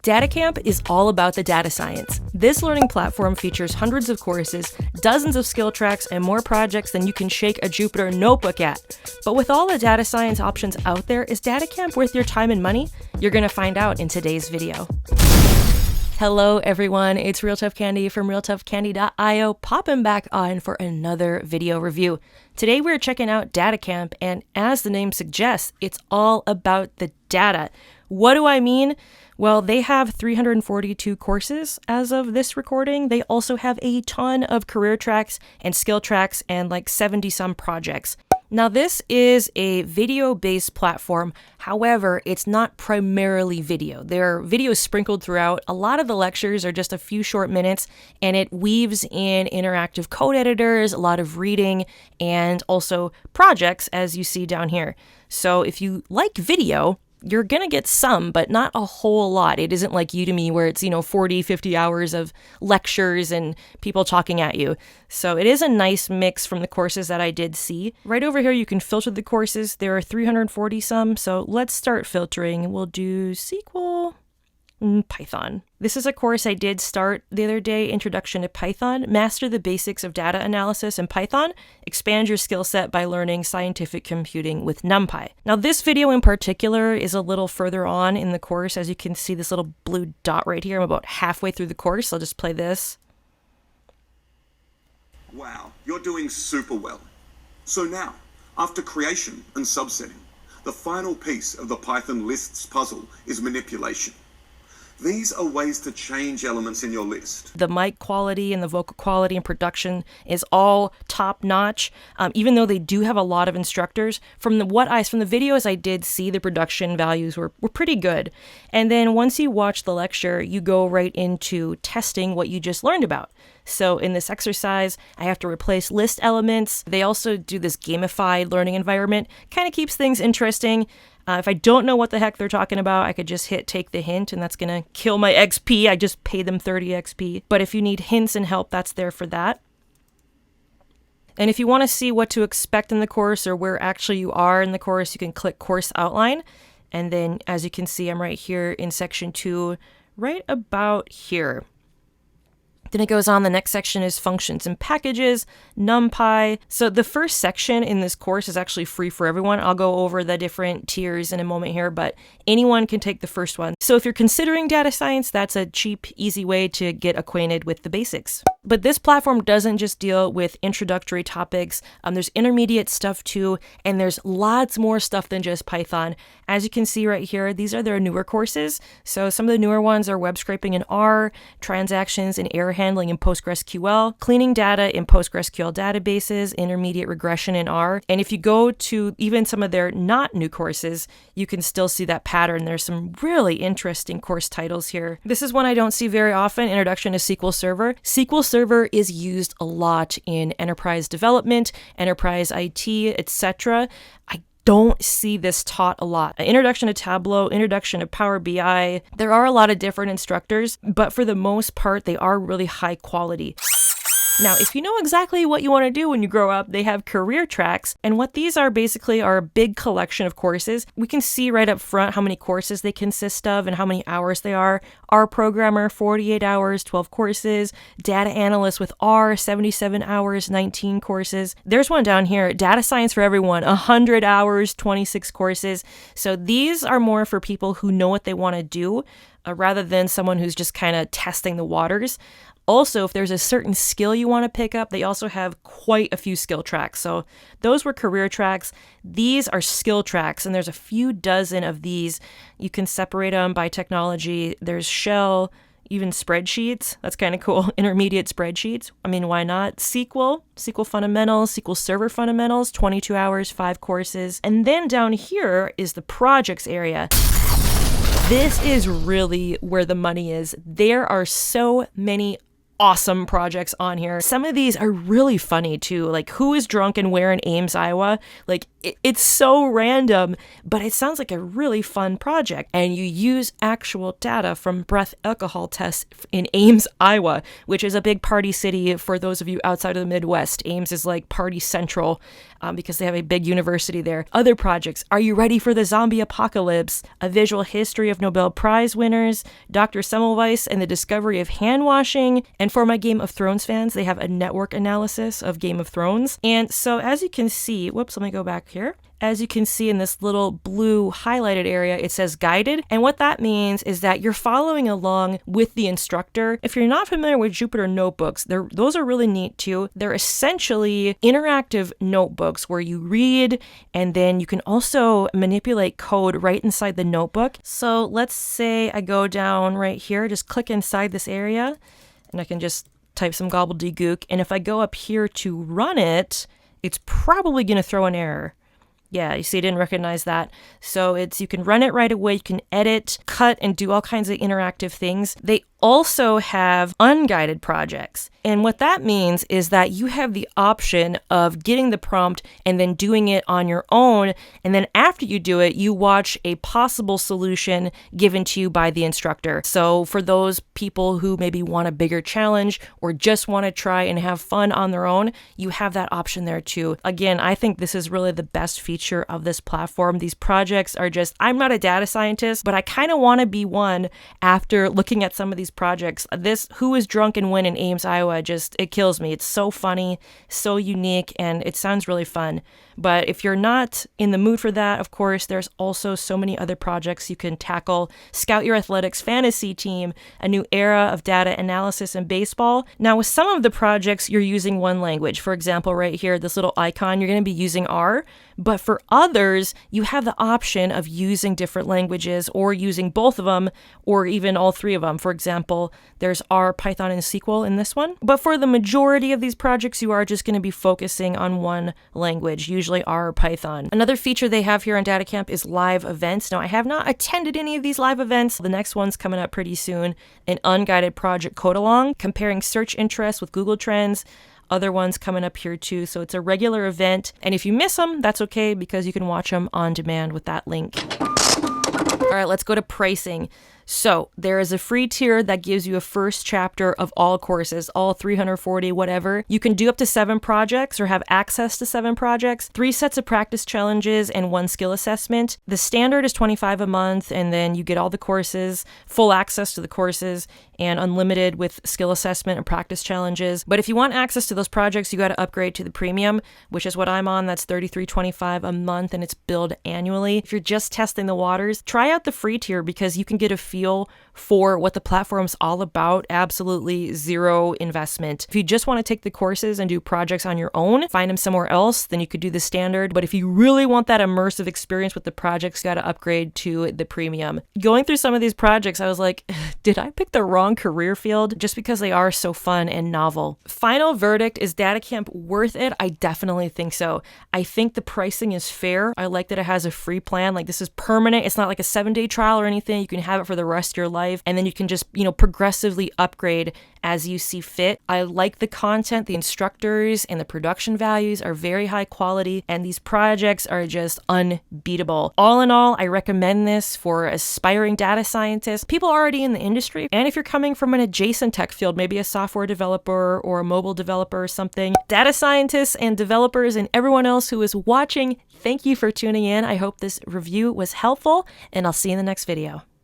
DataCamp is all about the data science. This learning platform features hundreds of courses, dozens of skill tracks, and more projects than you can shake a Jupyter Notebook at. But with all the data science options out there, is DataCamp worth your time and money? You're going to find out in today's video. Hello everyone, it's RealToughCandy from RealToughCandy.io popping back on for another video review. Today we're checking out DataCamp, and as the name suggests, it's all about the data. What do I mean? Well, they have 342 courses as of this recording. They also have a ton of career tracks and skill tracks and like 70 some projects. Now, this is a video-based platform. However, it's not primarily video. There are videos sprinkled throughout. A lot of the lectures are just a few short minutes, and it weaves in interactive code editors, a lot of reading, and also projects, as you see down here. So if you like video, you're going to get some, but not a whole lot. It isn't like Udemy where it's, 40, 50 hours of lectures and people talking at you. So it is a nice mix from the courses that I did see. Right over here, you can filter the courses. There are 340 some. So let's start filtering. We'll do SQL and Python. This is a course I did start the other day, Introduction to Python. Master the basics of data analysis in Python. Expand your skill set by learning scientific computing with NumPy. Now, this video in particular is a little further on in the course. As you can see, this little blue dot right here. I'm about halfway through the course. I'll just play this. Wow, you're doing super well. So now, after creation and subsetting, the final piece of the Python lists puzzle is manipulation. These are ways to change elements in your list. The mic quality and the vocal quality and production is all top notch, even though they do have a lot of instructors. From the videos I did see, the production values were pretty good. And then once you watch the lecture, you go right into testing what you just learned about. So in this exercise, I have to replace list elements. They also do this gamified learning environment, kind of keeps things interesting. If I don't know what the heck they're talking about, I could just hit take the hint, and that's going to kill my XP. I just paid them 30 XP. But if you need hints and help, that's there for that. And if you want to see what to expect in the course or where actually you are in the course, you can click Course Outline. And then, as you can see, I'm right here in section 2, right about here. Then it goes on, the next section is functions and packages, NumPy. So the first section in this course is actually free for everyone. I'll go over the different tiers in a moment here, but anyone can take the first one. So if you're considering data science, that's a cheap, easy way to get acquainted with the basics. But this platform doesn't just deal with introductory topics. There's intermediate stuff too, and there's lots more stuff than just Python. As you can see right here, these are their newer courses. So some of the newer ones are web scraping in R, transactions and error handling in PostgreSQL, cleaning data in PostgreSQL databases, intermediate regression in R. And if you go to even some of their not new courses, you can still see that pattern. There's some really interesting course titles here. This is one I don't see very often, Introduction to SQL Server. SQL Server is used a lot in enterprise development, enterprise IT, etc. I don't see this taught a lot. Introduction to Tableau, introduction to Power BI. There are a lot of different instructors, but for the most part, they are really high quality. Now, if you know exactly what you want to do when you grow up, they have career tracks. And what these are basically are a big collection of courses. We can see right up front how many courses they consist of and how many hours they are. R programmer, 48 hours, 12 courses. Data analyst with R, 77 hours, 19 courses. There's one down here, data science for everyone, 100 hours, 26 courses. So these are more for people who know what they want to do, rather than someone who's just kind of testing the waters. Also, if there's a certain skill you want to pick up, they also have quite a few skill tracks. So those were career tracks. These are skill tracks, and there's a few dozen of these. You can separate them by technology. There's Shell, even spreadsheets. That's kind of cool. Intermediate spreadsheets. I mean, why not? SQL fundamentals, SQL Server fundamentals, 22 hours, 5 courses. And then down here is the projects area. This is really where the money is. There are so many awesome projects on here. Some of these are really funny too, like Who is Drunk and Where in Ames, Iowa? Like, It's so random, but it sounds like a really fun project. And you use actual data from breath alcohol tests in Ames, Iowa, which is a big party city for those of you outside of the Midwest. Ames is like party central because they have a big university there. Other projects: Are You Ready for the Zombie Apocalypse? A visual history of Nobel Prize winners, Dr. Semmelweis and the discovery of hand washing. And for my Game of Thrones fans, they have a network analysis of Game of Thrones. And so as you can see, whoops, let me go back here. As you can see in this little blue highlighted area, it says guided. And what that means is that you're following along with the instructor. If you're not familiar with Jupyter Notebooks, those are really neat too. They're essentially interactive notebooks where you read and then you can also manipulate code right inside the notebook. So let's say I go down right here, just click inside this area and I can just type some gobbledygook. And if I go up here to run it, it's probably going to throw an error. Yeah, you see, I didn't recognize that. So you can run it right away. You can edit, cut, and do all kinds of interactive things. They also have unguided projects. And what that means is that you have the option of getting the prompt and then doing it on your own. And then after you do it, you watch a possible solution given to you by the instructor. So for those people who maybe want a bigger challenge or just want to try and have fun on their own, you have that option there too. Again, I think this is really the best feature of this platform. These projects are just, I'm not a data scientist, but I kind of want to be one after looking at some of these projects. This Who is Drunk and When in Ames, Iowa, it kills me. It's so funny, so unique, and it sounds really fun. But if you're not in the mood for that, of course, there's also so many other projects you can tackle. Scout Your Athletics Fantasy Team, a new era of data analysis in baseball. Now, with some of the projects, you're using one language. For example, right here, this little icon, you're going to be using R. But for others, you have the option of using different languages or using both of them or even all three of them. For example, there's R, Python, and SQL in this one. But for the majority of these projects, you are just going to be focusing on one language, usually R or Python. Another feature they have here on DataCamp is live events. Now, I have not attended any of these live events. The next one's coming up pretty soon, an unguided project code along, comparing search interests with Google Trends. Other ones coming up here too. So it's a regular event. And if you miss them, that's okay because you can watch them on demand with that link. All right, let's go to pricing. So there is a free tier that gives you a first chapter of all courses, all 340, whatever. You can do up to 7 projects or have access to 7 projects, 3 sets of practice challenges, and 1 skill assessment. The standard is $25 a month, and then you get all the courses, full access to the courses, and unlimited with skill assessment and practice challenges. But if you want access to those projects, you got to upgrade to the premium, which is what I'm on. That's $33.25 a month, and it's billed annually. If you're just testing the waters, try out the free tier because you can get a feel for what the platform's all about. Absolutely zero investment. If you just want to take the courses and do projects on your own, find them somewhere else, then you could do the standard. But if you really want that immersive experience with the projects, you got to upgrade to the premium. Going through some of these projects, I was like, did I pick the wrong career field? Just because they are so fun and novel. Final verdict, is DataCamp worth it? I definitely think so. I think the pricing is fair. I like that it has a free plan. Like, this is permanent. It's not like a 7-day trial or anything. You can have it for the rest of your life, and then you can just, progressively upgrade as you see fit. I like the content. The instructors and the production values are very high quality, and these projects are just unbeatable. All in all, I recommend this for aspiring data scientists, people already in the industry, and if you're coming from an adjacent tech field, maybe a software developer or a mobile developer or something. Data scientists and developers and everyone else who is watching, thank you for tuning in. I hope this review was helpful, and I'll see you in the next video.